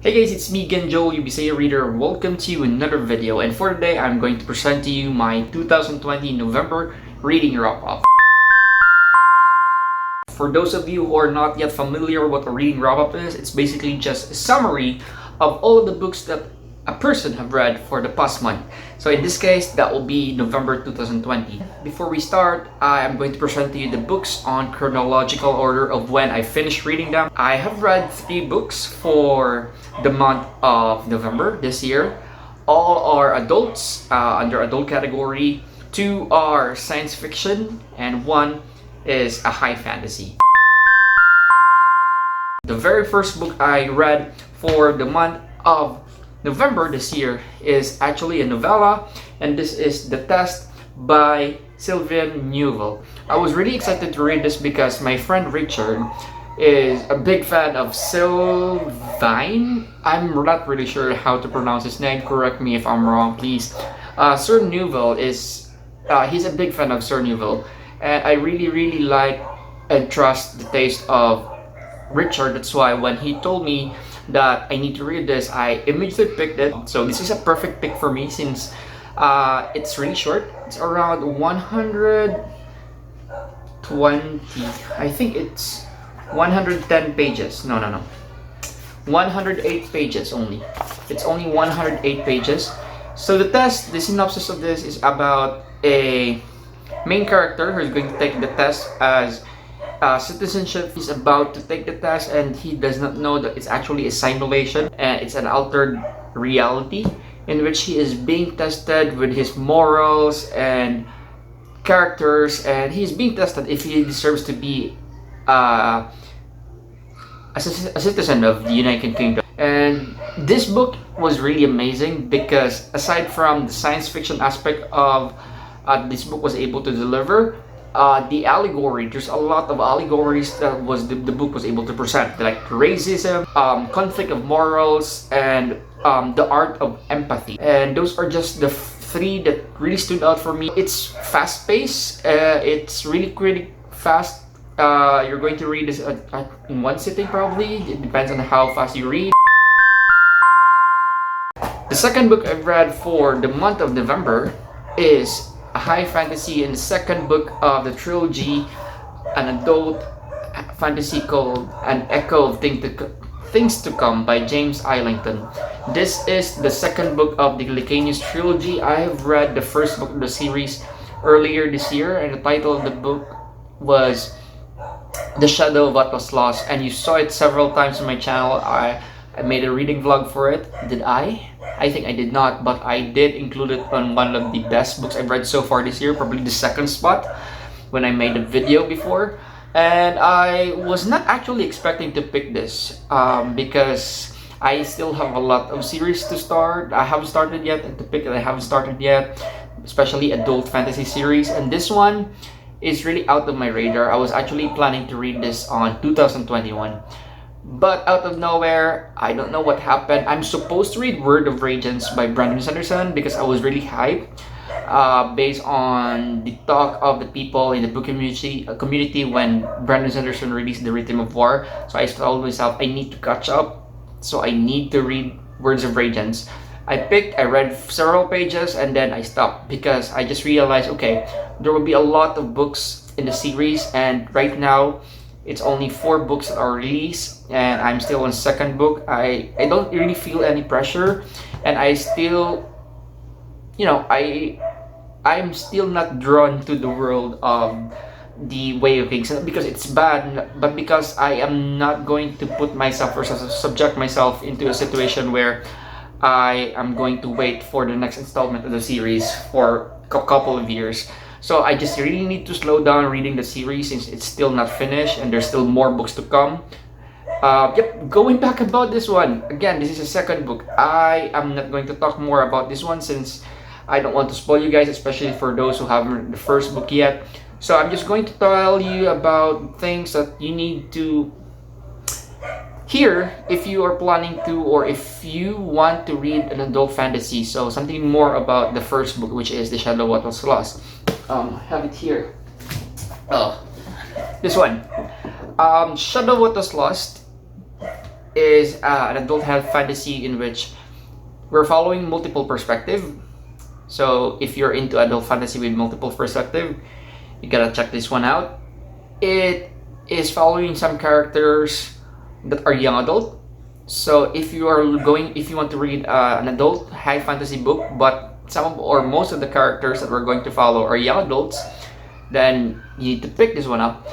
Hey guys, it's me again, Joel, your Bisaya reader. Welcome to another video, and for today, I'm going to present to you my 2020 November reading wrap-up. For those of you who are not yet familiar with what a reading wrap-up is, it's basically just a summary of all of the books that a person have read for the past month. So in this case, that will be November 2020. Before we start, I am going to present to you the books on chronological order of when I finished reading them. I have read 3 books for the month of November this year. All are adults, under adult category. 2 are science fiction, and 1 is a high fantasy. The very first book I read for the month of November this year is actually a novella, and this is The Test by Sylvain Neuvel. I was really excited to read this because my friend Richard is a big fan of Sylvain. I'm not really sure how to pronounce his name. Correct me if I'm wrong, please. Sir Neuvel is he's a big fan of Sir Neuvel, and I really like and trust the taste of Richard. That's why when he told me that I need to read this, I immediately picked it. So this is a perfect pick for me since it's really short. It's around 120, I think it's 110 pages. No. 108 pages only. It's only 108 pages. So the synopsis of this is about a main character who's going to take the test as citizenship. He's about to take the test and he does not know that it's actually a simulation and it's an altered reality in which he is being tested with his morals and characters, and he's being tested if he deserves to be a citizen of the United Kingdom. And this book was really amazing because aside from the science fiction aspect of this book was able to deliver, the allegory, there's a lot of allegories that the book was able to present, like racism, conflict of morals, and the art of empathy. And those are just the 3 that really stood out for me. It's fast-paced, it's really fast. You're going to read this in one sitting probably. It depends on how fast you read. The second book I've read for the month of November is a high fantasy and the second book of the trilogy, an adult fantasy called An Echo of Things to Come by James Islington. This is the second book of the Licanius trilogy. I have read the first book of the series earlier this year, and the title of the book was The Shadow of What Was Lost, and you saw it several times on my channel. I made a reading vlog for it. Did I? I think I did not, but I did include it on one of the best books I've read so far this year, probably the second spot when I made a video before. And I was not actually expecting to pick this because I still have a lot of series to start. I haven't started yet, and to pick it I haven't started yet, especially adult fantasy series. And this one is really out of my radar. I was actually planning to read this on 2021. But out of nowhere, I don't know what happened. I'm supposed to read Word of Radiance by Brandon Sanderson because I was really hyped based on the talk of the people in the book community when Brandon Sanderson released The Rhythm of War. So I told myself I need to catch up, so I need to read Words of Radiance. I read several pages and then I stopped because I just realized, okay, there will be a lot of books in the series, and right now it's only 4 books that are released and I'm still on second book. I don't really feel any pressure, and I still, I'm still not drawn to the world of the Way of Kings, not because it's bad, but because I am not going to put myself or subject myself into a situation where I am going to wait for the next installment of the series for a couple of years. So I just really need to slow down reading the series since it's still not finished and there's still more books to come. Going back about this one, again, this is a second book. I am not going to talk more about this one since I don't want to spoil you guys, especially for those who haven't read the first book yet. So I'm just going to tell you about things that you need to hear if you are planning to, or if you want to read an adult fantasy. So something more about the first book, which is The Shadow of What Was Lost. I have it here. This one. Shadow of What Was Lost is an adult health fantasy in which we're following multiple perspective. So if you're into adult fantasy with multiple perspective, you gotta check this one out. It is following some characters that are young adult. So if you want to read an adult high fantasy book, but some or most of the characters that we're going to follow are young adults, then you need to pick this one up.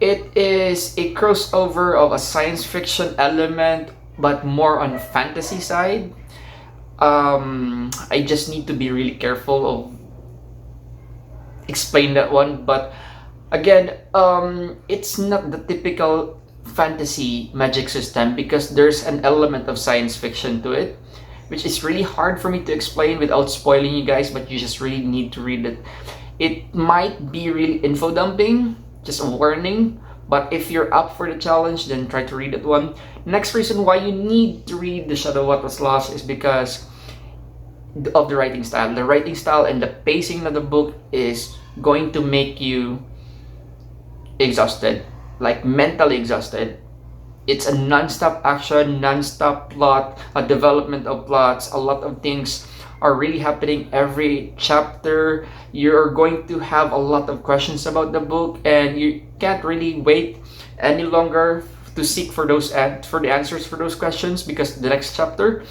It is a crossover of a science fiction element, but more on fantasy side. I just need to be really careful of explain that one, but again, it's not the typical fantasy magic system because there's an element of science fiction to it, which is really hard for me to explain without spoiling you guys, but you just really need to read it. It might be really info dumping, just a warning, but if you're up for the challenge, then try to read that one. Next reason why you need to read The Shadow of What Was Lost is because of the writing style. The writing style and the pacing of the book is going to make you exhausted, like mentally exhausted. It's a non-stop action, non-stop plot, a development of plots, a lot of things are really happening every chapter. You're going to have a lot of questions about the book and you can't really wait any longer to seek for those for the answers for those questions, because the next chapter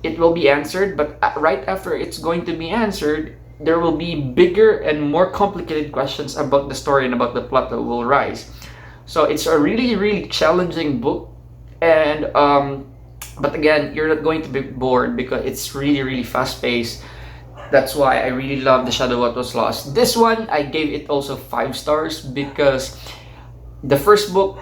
it will be answered, but right after it's going to be answered, there will be bigger and more complicated questions about the story and about the plot that will rise. So it's a really, really challenging book, and but again, you're not going to be bored because it's really, really fast paced. That's why I really love The Shadow What Was Lost. This one I gave it also 5 stars because the first book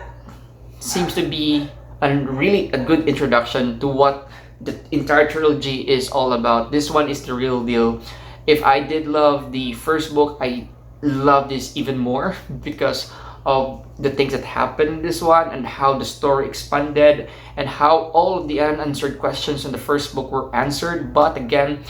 seems to be really a good introduction to what the entire trilogy is all about. This one is the real deal. If I did love the first book, I love this even more because of the things that happened in this one and how the story expanded and how all of the unanswered questions in the first book were answered, but again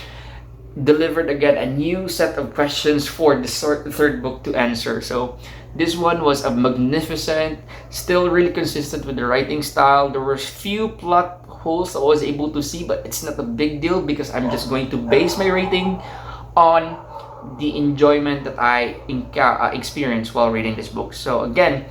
delivered again a new set of questions for the third book to answer. So this one was a magnificent, still really consistent with the writing style. There were few plot holes I was able to see, but it's not a big deal because I'm just going to base my rating on the enjoyment that I experienced while reading this book. So again,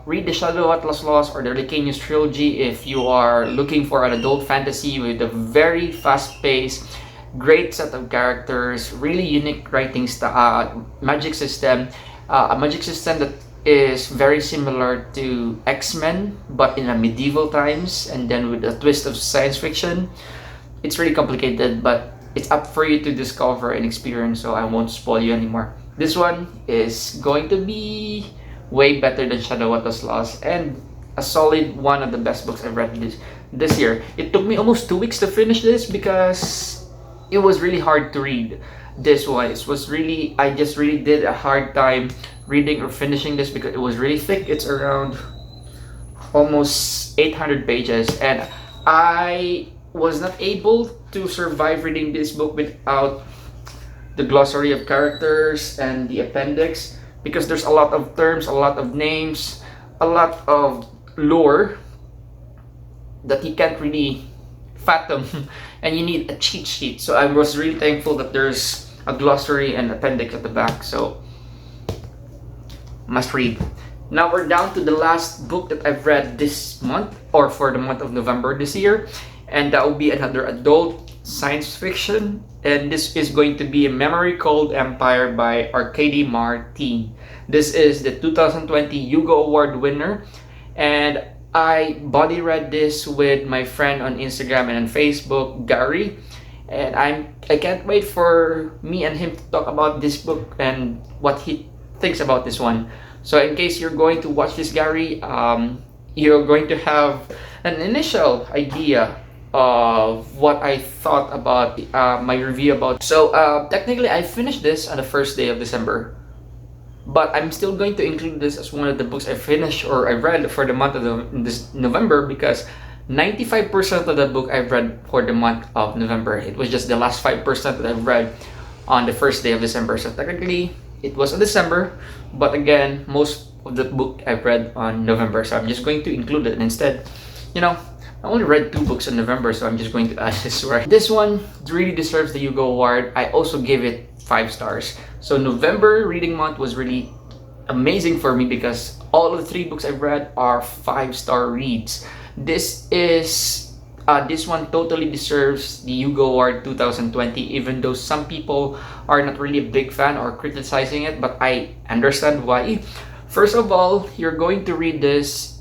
read The Shadow of What Was Lost or the Licanius trilogy if you are looking for an adult fantasy with a very fast-paced, great set of characters, really unique writing magic system, a magic system that is very similar to X-Men but in a medieval times, and then with a twist of science fiction. It's really complicated, but it's up for you to discover and experience, so I won't spoil you anymore. This one is going to be way better than Shadow What Was Lost and a solid one of the best books I've read this year. It took me almost 2 weeks to finish this because it was really hard to read. This one, it was really, I just really did a hard time reading or finishing this because it was really thick. It's around almost 800 pages, and I was not able to survive reading this book without the glossary of characters and the appendix, because there's a lot of terms, a lot of names, a lot of lore that you can't really fathom and you need a cheat sheet. So I was really thankful that there's a glossary and appendix at the back, so must read. Now we're down to the last book that I've read this month, or for the month of November this year, and that will be another adult science fiction, and this is going to be A Memory Called Empire by Arkady Martin. This is the 2020 Hugo Award winner, and I body read this with my friend on Instagram and on Facebook, Gary, and I can't wait for me and him to talk about this book and what he thinks about this one. So in case you're going to watch this, Gary, you're going to have an initial idea of what I thought about my review about. So technically I finished this on the first day of December, but I'm still going to include this as one of the books I finished or I read for the month of this November, because 95% of the book I've read for the month of November. It was just the last 5% that I've read on the first day of December. So technically it was in December, but again, most of the book I've read on November. So I'm just going to include it instead. You know, I only read 2 books in November, so I'm just going to add this word. This one really deserves the Hugo Award. I also give it 5 stars. So November reading month was really amazing for me because all of the 3 books I've read are 5-star reads. This one totally deserves the Hugo Award 2020, even though some people are not really a big fan or criticizing it, but I understand why. First of all, you're going to read this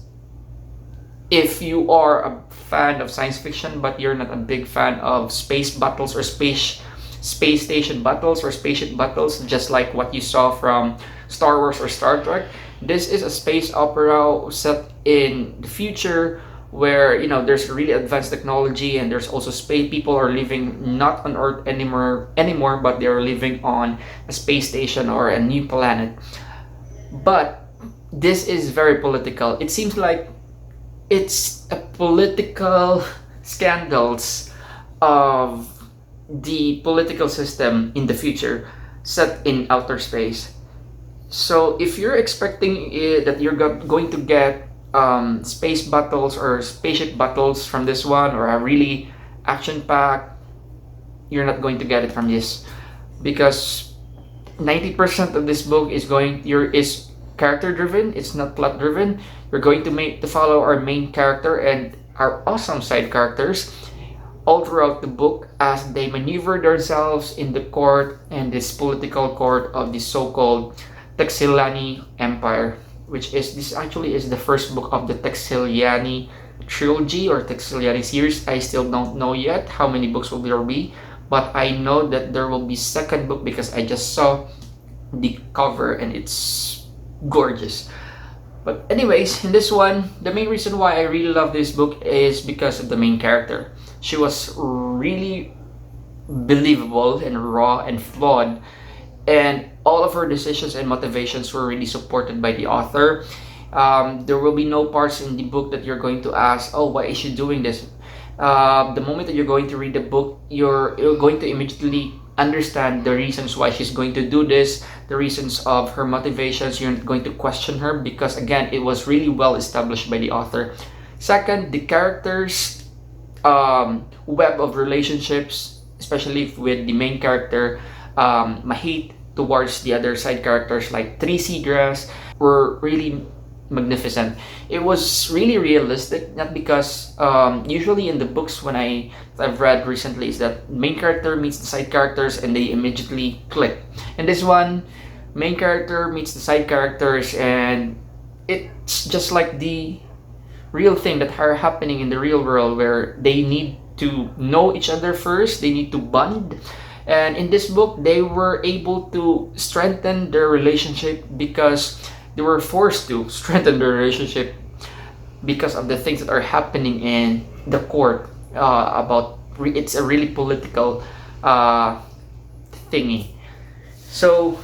if you are a fan of science fiction, but you're not a big fan of space battles or space station battles or spaceship battles, just like what you saw from Star Wars or Star Trek. This is a space opera set in the future where, you know, there's really advanced technology, and there's also space. People are living not on Earth anymore, but they're living on a space station or a new planet. But this is very political. It seems like it's a political scandals of the political system in the future set in outer space. So if you're expecting that you're going to get space battles or spaceship battles from this one, or a really action-packed, you're not going to get it from this, because 90% of this book is character driven. It's not plot driven. We're going to follow our main character and our awesome side characters all throughout the book as they maneuver themselves in the court and this political court of the so-called Taxilani Empire, which is this actually is the first book of the Taxilani trilogy or Taxilani series. I still don't know yet how many books will there be, but I know that there will be second book because I just saw the cover and it's gorgeous. But anyways, in this one, the main reason why I really love this book is because of the main character. She was really believable and raw and flawed, and all of her decisions and motivations were really supported by the author. There will be no parts in the book that you're going to ask, oh, why is she doing this? The moment that you're going to read the book, you're going to immediately understand the reasons why she's going to do this, the reasons of her motivations. You're not going to question her because, again, it was really well established by the author. Second, the characters' web of relationships, especially with the main character, Mahit, towards the other side characters like Three Seagrass, were really magnificent. It was really realistic, not because usually in the books I've read recently is that main character meets the side characters and they immediately click. In this one, main character meets the side characters and it's just like the real thing that are happening in the real world, where they need to know each other first, they need to bond. And in this book, they were able to strengthen their relationship because they were forced to strengthen their relationship because of the things that are happening in the court. It's a really political thingy. So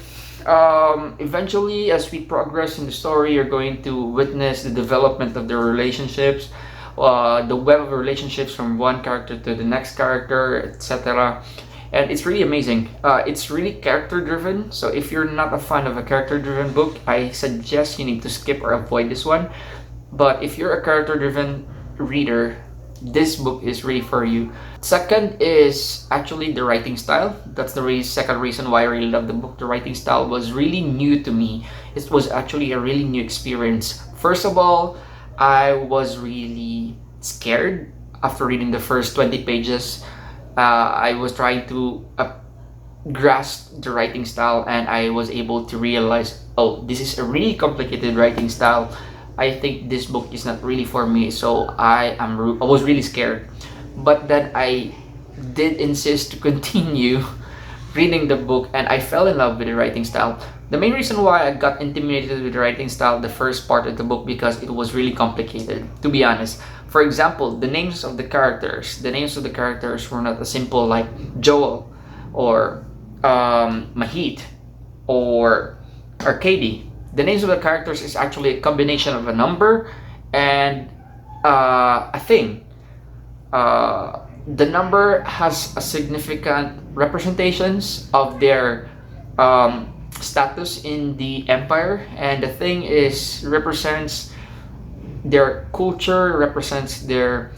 eventually, as we progress in the story, you're going to witness the development of their relationships, the web of relationships from one character to the next character, etc. And it's really amazing. It's really character driven, so if you're not a fan of a character driven book, I suggest you need to skip or avoid this one. But if you're a character driven reader, this book is really for you. Second is actually the writing style. That's the second reason why I really love the book. The writing style was really new to me. It was actually a really new experience. First of all, I was really scared after reading the first 20 pages. I was trying to grasp the writing style, and I was able to realize, oh, this is a really complicated writing style. I think this book is not really for me, so I was really scared. But then I did insist to continue reading the book, and I fell in love with the writing style. The main reason why I got intimidated with the writing style, the first part of the book, because it was really complicated, to be honest. For example, the names of the characters were not as simple like Joel or Mahit or Arcady. The names of the characters is actually a combination of a number and a thing. The number has a significant representations of their status in the empire, and the thing is represents their culture, represents their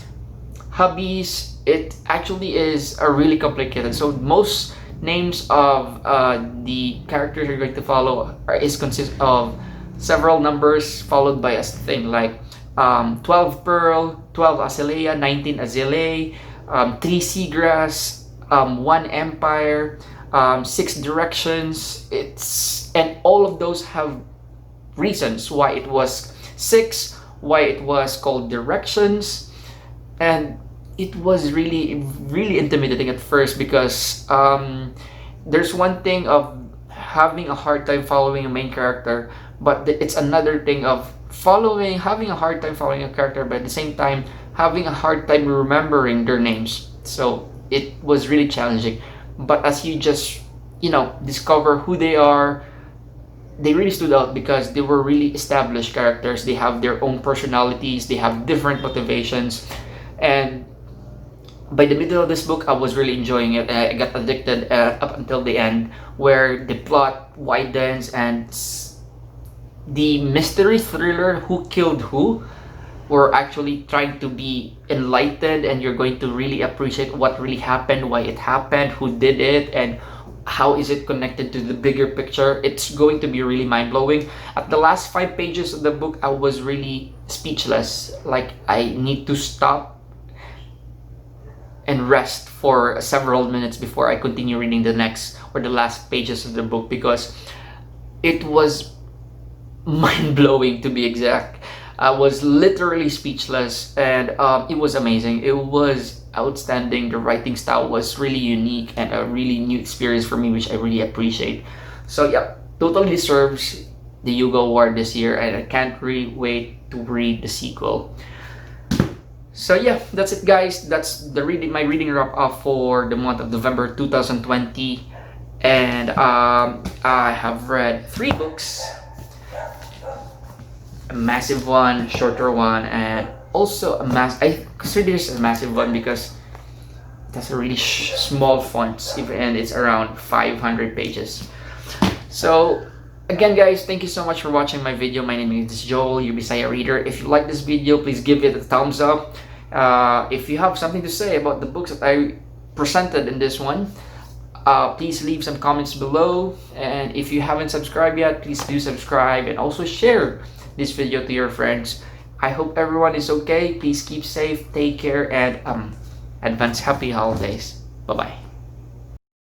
hobbies. It actually is a really complicated. So most names of the characters you're going to follow is consist of several numbers followed by a thing like 12 Pearl, 12 Azalea, 19 Azalea, 3 Seagrass, 1 Empire, 6 Directions. And all of those have reasons why it was 6, why it was called Directions, and it was really intimidating at first because there's one thing of having a hard time following a main character, but it's another thing of having a hard time following a character, but at the same time having a hard time remembering their names. So it was really challenging. But as you just discover who they are, they really stood out because they were really established characters. They have their own personalities, they have different motivations, and by the middle of this book, I was really enjoying it. I got addicted up until the end, where the plot widens and the mystery thriller who killed who were actually trying to be enlightened, and you're going to really appreciate what really happened, why it happened, who did it, and how is it connected to the bigger picture. It's going to be really mind-blowing. At the last 5 pages of the book, I was really speechless. Like, I need to stop and rest for several minutes before I continue reading the next or the last pages of the book, because it was mind-blowing, to be exact. I was literally speechless, and it was amazing. It was outstanding. The writing style was really unique and a really new experience for me, which I really appreciate. So yeah, totally deserves the Hugo Award this year, and I can't really wait to read the sequel. So yeah, that's it, guys. That's my reading wrap up for the month of November 2020, and I have read 3 books. A massive one, shorter one, and also I consider this a massive one because it has a really small font, and it's around 500 pages. So again, guys, thank you so much for watching my video. My name is Joel, your Bisaya reader. If you like this video, please give it a thumbs up. If you have something to say about the books that I presented in this one, please leave some comments below. And if you haven't subscribed yet, please do subscribe, and also share this video to your friends. I hope everyone is okay. Please keep safe, take care, and advance happy holidays. Bye bye.